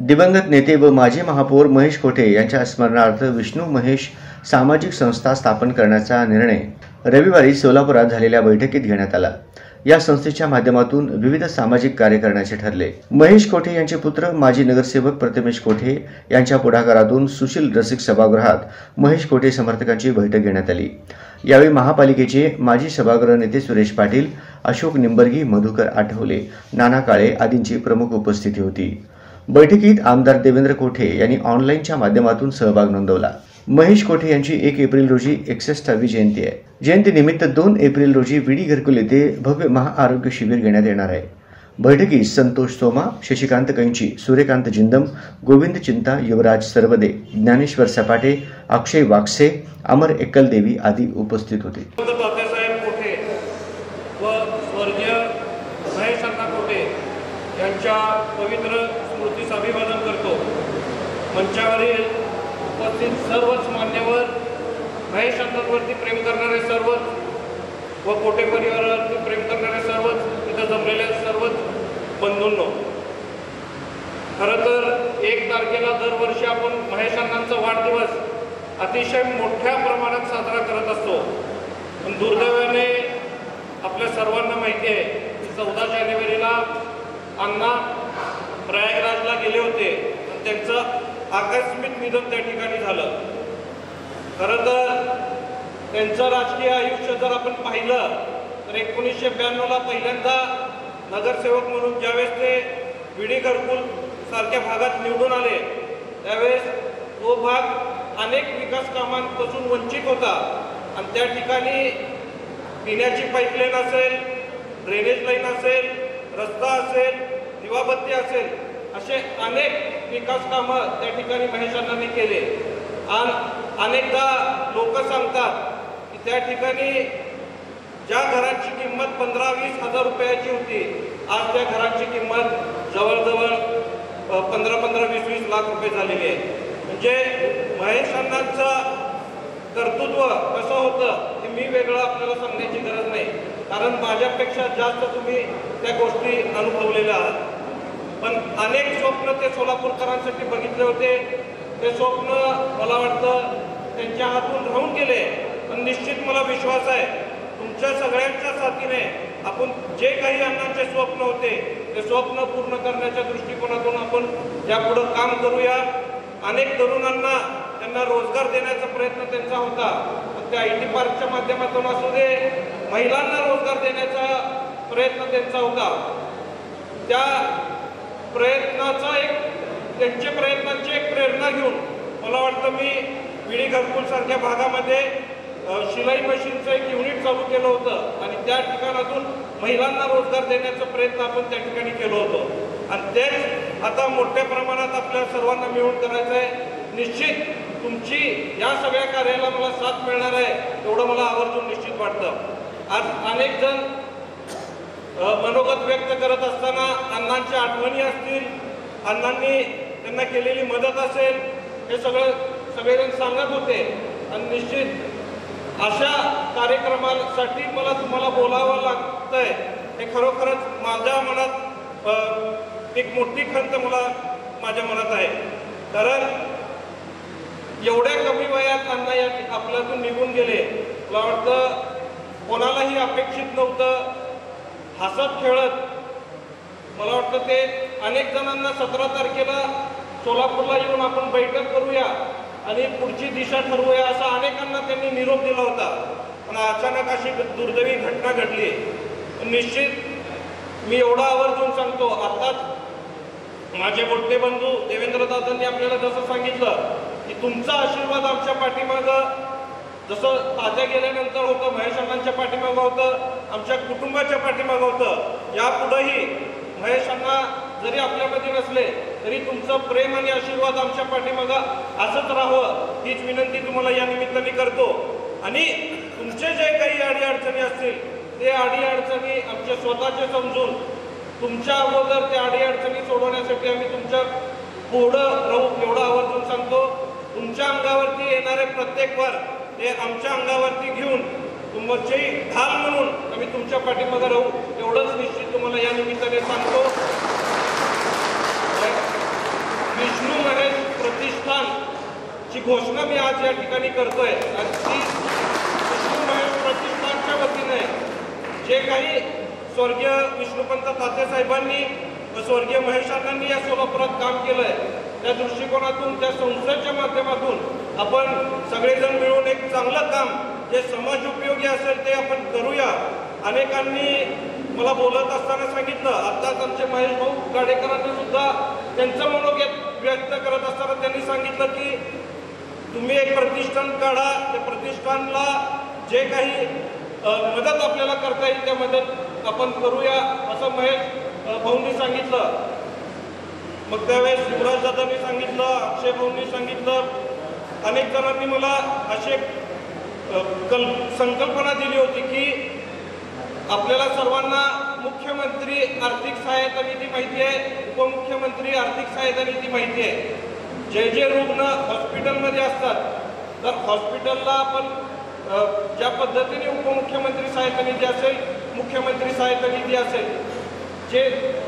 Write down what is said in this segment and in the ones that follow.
दिवंगत नेते व माजी महापौर महेश कोठे यांच्या स्मरणार्थ विष्णू महेश सामाजिक संस्था स्थापन करण्याचा निर्णय रविवारी सोलापुरात झालेल्या बैठकीत घेण्यात आला। या संस्थेच्या माध्यमातून विविध सामाजिक कार्य करण्याचे ठरले। महेश कोठे यांचे पुत्र माजी नगरसेवक प्रतिमेश कोठे यांच्या पुढाकारातून सुशील रसिक सभागृहात महेश कोठे समर्थकांची बैठक घेण्यात आली। यावेळी महापालिकेचे माजी सभागृह नेते सुरेश पाटील, अशोक निंबर्गी, मधुकर आठवले, नाना काळे आदींची प्रमुख उपस्थिती होती। बैठकीत आमदार देवेंद्र कोठे यांनी ऑनलाईनच्या माध्यमातून सहभाग नोंदवला। महेश कोठे यांची 1 एप्रिल रोजी 61वी जयंती आहे। जयंतीनिमित्त 2 एप्रिल रोजी विडी घरकुल येथे भव्य महाआरोग्य शिबिर घेण्यात येणार आहे। बैठकीत संतोष सोमा, शशिकांत कैंची, सूर्यकांत जिंदम, गोविंद चिंता, युवराज सरवदे, ज्ञानेश्वर सपाटे, अक्षय वागसे, अमर एकलदेवी आदी उपस्थित होते। यांच्या पवित्र स्मृतीस अभिवादन करतो। मंचावरील उपस्थित सर्वच मान्यवर, महेश अण्णांवरती प्रेम करणारे सर्वच व कोठे परिवारावरती प्रेम करणारे सर्वच, इथं जमलेल्या सर्वच बंधूंनो, खरं तर 1 तारखेला दरवर्षी आपण महेश अण्णांचा वाढदिवस अतिशय मोठ्या प्रमाणात साजरा करत असतो। पण दुर्दैवाने आपल्या सर्वांना माहिती आहे की 14 जानेवारीला अण्णा प्रयागराजला गेले होते आणि त्यांचं आकस्मिक निधन त्या ठिकाणी झालं। खरं तर त्यांचं राजकीय आयुष्य जर आपण पाहिलं तर 1992ला पहिल्यांदा नगरसेवक म्हणून ज्यावेळेस ते विडी घरकुल सारख्या भागात निवडून आले त्यावेळेस तो भाग अनेक विकास कामांपासून वंचित होता आणि त्या ठिकाणी पिण्याची पाईपलाईन असेल, ड्रेनेज लाईन असेल, रस्ता असेल, दिवाबत्ती असेल, असे अनेक विकास कामं त्या ठिकाणी महेश अण्णांनी केले। आणि अनेकदा लोक सांगतात की त्या ठिकाणी ज्या घराची किंमत 15-20 हजार रुपयाची होती, आज त्या घराची किंमत जवळजवळ 15-20 लाख रुपये झालेली आहे। म्हणजे महेश अण्णांचं कर्तृत्व कसं होतं हे मी वेगळं आपल्याला सांगण्याची गरज नाही, कारण माझ्यापेक्षा जास्त तुम्ही त्या गोष्टी अनुभवलेल्या आहात। पण अनेक स्वप्न ते सोलापूरकरांसाठी बघितले होते, ते स्वप्न मला वाटतं त्यांच्या हातून राहून गेले। पण निश्चित मला विश्वास आहे तुमच्या सगळ्यांच्या साथीने आपण जे काही अण्णांचे स्वप्न होते ते स्वप्न पूर्ण करण्याच्या दृष्टिकोनातून आपण यापुढे काम करूया। अनेक तरुणांना त्यांना रोजगार देण्याचा प्रयत्न त्यांचा होता, त्या IT पार्कच्या माध्यमातून असू दे, महिलांना रोजगार देण्याचा प्रयत्न त्यांचा होता। त्या प्रयत्नाचा त्यांच्या प्रयत्नांची एक प्रेरणा घेऊन मला वाटतं मी विडी घरकुल सारख्या भागामध्ये शिलाई मशीनचं एक युनिट चालू केलं होतं आणि त्या ठिकाणातून महिलांना रोजगार देण्याचा प्रयत्न आपण त्या ठिकाणी केलं होतं आणि तेच आता मोठ्या प्रमाणात आपल्या सर्वांना मिळून करायचं आहे। निश्चित तुमची या सगळ्या कार्याला मला साथ मिळणार आहे एवढं मला आवर्जून निश्चित वाटतं। आज अनेक जण मनोगत व्यक्त करत असताना अण्णांच्या आठवणी असतील, अण्णांनी त्यांना केलेली मदत असेल, हे सगळेजण सांगत होते आणि निश्चित अशा कार्यक्रमासाठी मला तुम्हाला बोलावं लागतंय हे खरोखरच माझ्या मनात एक मोठी खंत माझ्या मनात आहे। कारण एवढ्या कमी वयात अण्णा या आपल्यातून निघून गेले, मला वाटतं कोणालाही अपेक्षित नव्हतं। हसत खेळत मला वाटतं ते अनेक जणांना 17 तारखेला सोलापूरला येऊन आपण बैठक करूया आणि पुढची दिशा ठरवूया असा अनेकांना त्यांनी निरोप दिला होता। पण अचानक अशी दुर्दैवी घटना घडली। निश्चित मी एवढा आवर्जून सांगतो, आताच माझे मोठे बंधू देवेंद्र दादांनी आपल्याला जसं सांगितलं की तुमचा आशीर्वाद आमच्या पाठीमागं जसं ताज्या गेल्यानंतर होतं, महेश अण्णांच्या पाठीमागं होतं, आमच्या कुटुंबाच्या पाठीमागं होतं, यापुढेही महेश अण्णा जरी आपल्यामध्ये नसले तरी तुमचं प्रेम आणि आशीर्वाद आमच्या पाठीमागं असंच राहावं हीच विनंती तुम्हाला या निमित्ताने करतो। आणि तुमचे जे काही अडीअडचणी असतील ते अडीअडचणी आमच्या स्वतःचे समजून तुमच्या अगोदर त्या अडीअडचणी सोडवण्यासाठी आम्ही तुमच्या पुढं राहू एवढं आवर्जून सांगतो। तुमच्या अंगावरती येणारे प्रत्येक वार हे आमच्या अंगावरती घेऊन तुमची ढाल म्हणून आम्ही तुमच्या पाठीमागे राहू एवढंच निश्चित तुम्हाला या निमित्ताने सांगतो। घोषणा मी आज या ठिकाणी करतोय आणि ती विष्णू महेश प्रतिष्ठानच्या वतीने जे काही स्वर्गीय विष्णुपंत तात्यासाहेबांनी व स्वर्गीय महेश अण्णांनी या सोलापुरात काम केलंय त्या दृष्टिकोनातून त्या संस्थेच्या माध्यमातून आपण सगळेजण मिळून एक चांगलं काम जे समाज उपयोगी असेल ते आपण करूया। अनेकांनी मला बोलत असताना सांगितलं, आताच आमचे महेश भाऊ गाडेकरांनी सुद्धा त्यांचं मनोगत व्यक्त करत असताना त्यांनी सांगितलं की तुम्ही एक प्रतिष्ठान काढा, त्या प्रतिष्ठानला जे काही मदत आपल्याला करता येईल त्या मदत आपण करूया असं महेश भाऊंनी सांगितलं। मग त्यावेळेस युवराज दादांनी सांगितलं, अक्षय भाऊंनी सांगितलं, अनेक जणांनी मला अशी संकल्पना दिली होती की आपल्याला सर्वांना मुख्यमंत्री आर्थिक सहायता निधी माहिती आहे, उपमुख्यमंत्री आर्थिक सहायता निधी माहिती आहे। जे रुग्ण हॉस्पिटलमध्ये असतात तर हॉस्पिटलला आपण ज्या पद्धतीने उपमुख्यमंत्री सहायता निधी असेल, मुख्यमंत्री सहायता निधी असेल,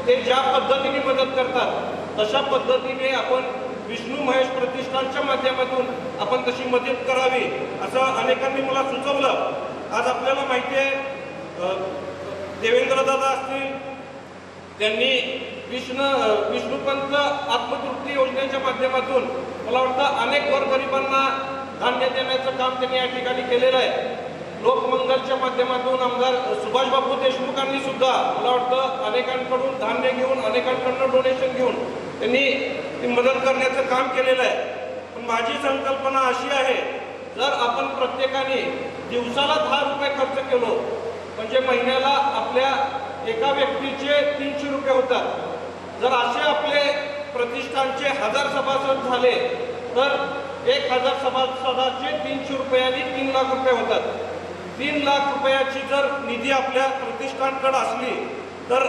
ते ज्या पद्धतीने मदत करतात तशा पद्धतीने आपण विष्णू महेश प्रतिष्ठानच्या माध्यमातून आपण तशी मदत करावी असं अनेकांनी मला सुचवलं। आज आपल्याला माहिती आहे देवेंद्र दादा असतील, त्यांनी विष्णुपंत आत्मतृप्ती योजनेच्या माध्यमातून मला वाटतं अनेक गोरगरिबांना धान्य देण्याचं काम त्यांनी या ठिकाणी केलेलं आहे। लोकमंगलच्या माध्यमातून आमदार सुभाष बापू देशमुखांनी सुद्धा मला वाटतं अनेकांकडून धान्य घेऊन, अनेकांकडून डोनेशन घेऊन त्यांनी ती मदत करण्याचं काम केलेलं आहे। पण माझी संकल्पना अशी आहे, जर आपण प्रत्येकाने दिवसाला 10 रुपये खर्च केलो म्हणजे महिन्याला आपल्या एका व्यक्तीचे 300 रुपये होतात। जर असे आपले प्रतिष्ठानचे 1000 सभासद झाले तर 1000 सभासदाचे 300 रुपयांनी 3 लाख रुपये होतात। 3 लाख रुपयाची जर निधी आपल्या प्रतिष्ठानकडे असली तर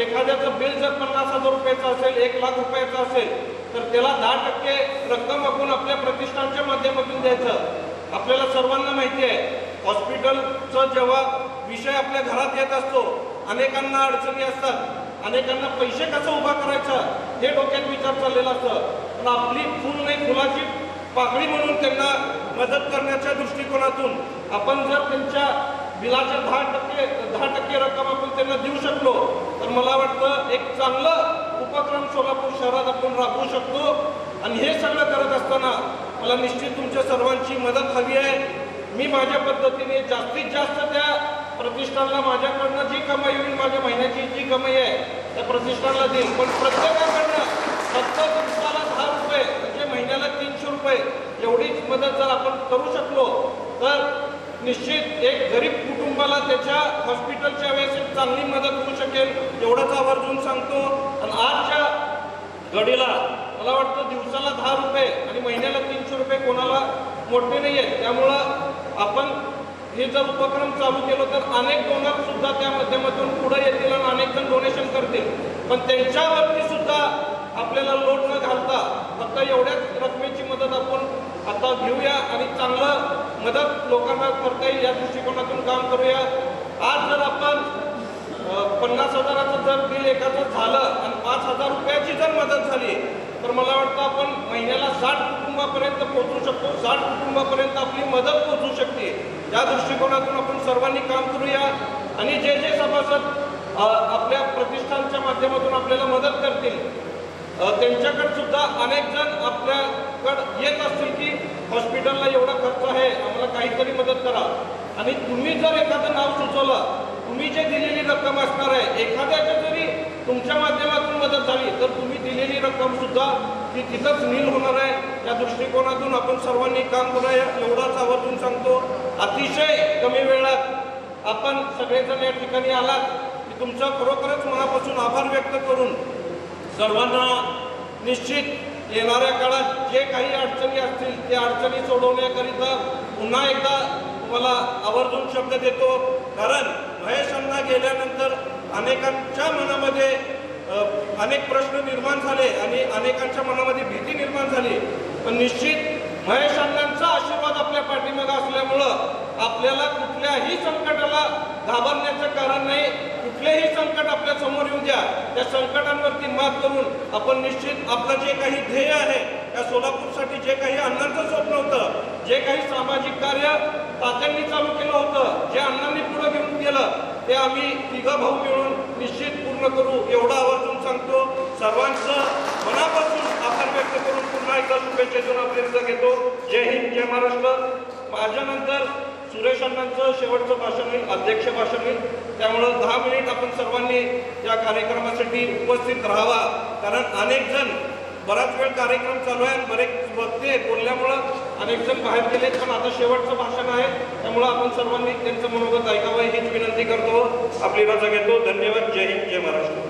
एखाद्याचं बिल जर 50,000 रुपयाचं असेल, 1 लाख रुपयाचं असेल तर त्याला 10% रक्कम आपण आपल्या प्रतिष्ठानच्या माध्यमातून द्यायचं। आपल्याला सर्वांना माहिती आहे हॉस्पिटलचं जेव्हा विषय आपल्या घरात येत असतो, अनेकांना अडचणी असतात, अनेकांना पैसे कसं उभा करायचं हे डोक्यात विचार चाललेला असतं, पण आपली फुल नाही फुलाची पाकळी म्हणून त्यांना मदत करण्याच्या दृष्टिकोनातून आपण जर त्यांच्या बिलाच्या 10% रक्कम आपण त्यांना देऊ शकलो तर मला वाटतं एक चांगलं उपक्रम सोलापूर शहरात आपण राबवू शकतो। आणि हे सगळं करत असताना मला निश्चित तुमच्या सर्वांची मदत हवी आहे। मी माझ्या पद्धतीने जास्तीत जास्त त्या प्रतिष्ठानला माझ्याकडनं जी कमाई होईल, माझ्या महिन्याची जी कमाई आहे त्या प्रतिष्ठानला देईल, पण प्रत्येकाकडनं फक्त दिवसाला 10 रुपये म्हणजे महिन्याला 300 रुपये एवढीच मदत जर आपण करू शकलो तर निश्चित एक गरीब कुटुंबाला त्याच्या हॉस्पिटलच्या वेळेस एक चांगली मदत होऊ शकेल एवढंच आवर्जून सांगतो। आणि आजच्या घडीला मला वाटतं दिवसाला 10 रुपये आणि महिन्याला 300 रुपये कोणाला मोठे नाही आहेत, त्यामुळं आपण हे जर उपक्रम चालू केलं तर अनेक डोनर सुद्धा त्या माध्यमातून पुढे येतील आणि अनेक जण डोनेशन करतील, पण त्यांच्यावरती सुद्धा आपल्याला लोड न घालता फक्त एवढ्याच रकमेची मदत आपण आता घेऊया आणि चांगलं मदत लोकांना करता येईल या दृष्टिकोनातून काम करूया। आज जर आपण 50,000चं जर बिल एकाचं झालं आणि 5,000 रुपयाची जर मदत झाली तर मला वाटतं आपण महिन्याला 60 कुटुंबापर्यंत पोहोचू शकतो, 60 कुटुंबापर्यंत आपली मदत पोहोचू शकते। या दृष्टिकोनातून आपण सर्वांनी काम करूया आणि जे सभासद आपल्या प्रतिष्ठानच्या माध्यमातून आपल्याला मदत करतील त्यांच्याकडे सुद्धा अनेक जण आपल्याकडे येत असतील की हॉस्पिटलला एवढा खर्च आहे, आम्हाला काहीतरी मदत करा। आणि तुम्ही जर एखादं नाव सुचवलं, तुम्ही जे दिलेली रक्कम असणार आहे, एखाद्याच्या जरी तुमच्या माध्यमातून मदत झाली तर तुम्ही दिलेली रक्कम सुद्धा ती तिथंच नील होणार आहे। या दृष्टिकोनातून आपण सर्वांनी काम करूया एवढाच आवर्जून सांगतो। अतिशय कमी वेळात आपण सगळेजण या ठिकाणी आलात की तुमचा खरोखरच मनापासून आभार व्यक्त करून सर्वांना निश्चित येणाऱ्या काळात जे काही अडचणी असतील त्या अडचणी सोडवण्याकरिता पुन्हा एकदा तुम्हाला आवर्जून शब्द देतो, कारण महेश अण्णा गेल्यानंतर अनेकांच्या मनामध्ये अनेक प्रश्न निर्माण झाले आणि अनेकांच्या मनामध्ये भीती निर्माण झाली, पण निश्चित महेश अण्णांचा आशीर्वाद आपल्या पाठीमागे असल्यामुळं आपल्याला कुठल्याही संकटाला घाबरण्याचं कारण नाही। कुठलेही संकट आपल्या समोर येऊ द्या, त्या संकटांवरती मात करून आपण निश्चित आपलं जे काही ध्येय आहे या सोलापूरसाठी जे काही अण्णांचं स्वप्न होतं, जे काही सामाजिक कार्य तात्यांनी चालू केलं होतं, जे अण्णांनी पुढे घेऊन गेलं, ते आम्ही तिघं भाऊ मिळून निश्चित पूर्ण करू एवढं आवर्जून सांगतो. सर्वांचं मनापासून आभार व्यक्त करून पुन्हा एकदा शुभेच्छेतून आपली रजा घेतो. जय हिंद, जय महाराष्ट्र. माझ्यानंतर सुरेश अण्णांचं शेवटचं भाषण होईल, अध्यक्ष भाषण होईल. त्यामुळं 10 मिनिट आपण सर्वांनी या कार्यक्रमासाठी उपस्थित राहावा, कारण अनेक जण बराच वेळ कार्यक्रम चालू आहे, बरेच वक्ते बोलल्यामुळं अनेक जण बाहेर गेलेत, पण आता शेवटचं भाषण आहे, त्यामुळं आपण सर्वांनी त्यांचं मनोगत ऐकावं हीच विनंती करतो. आपली रजा घेतो. धन्यवाद. जय हिंद, जय महाराष्ट्र.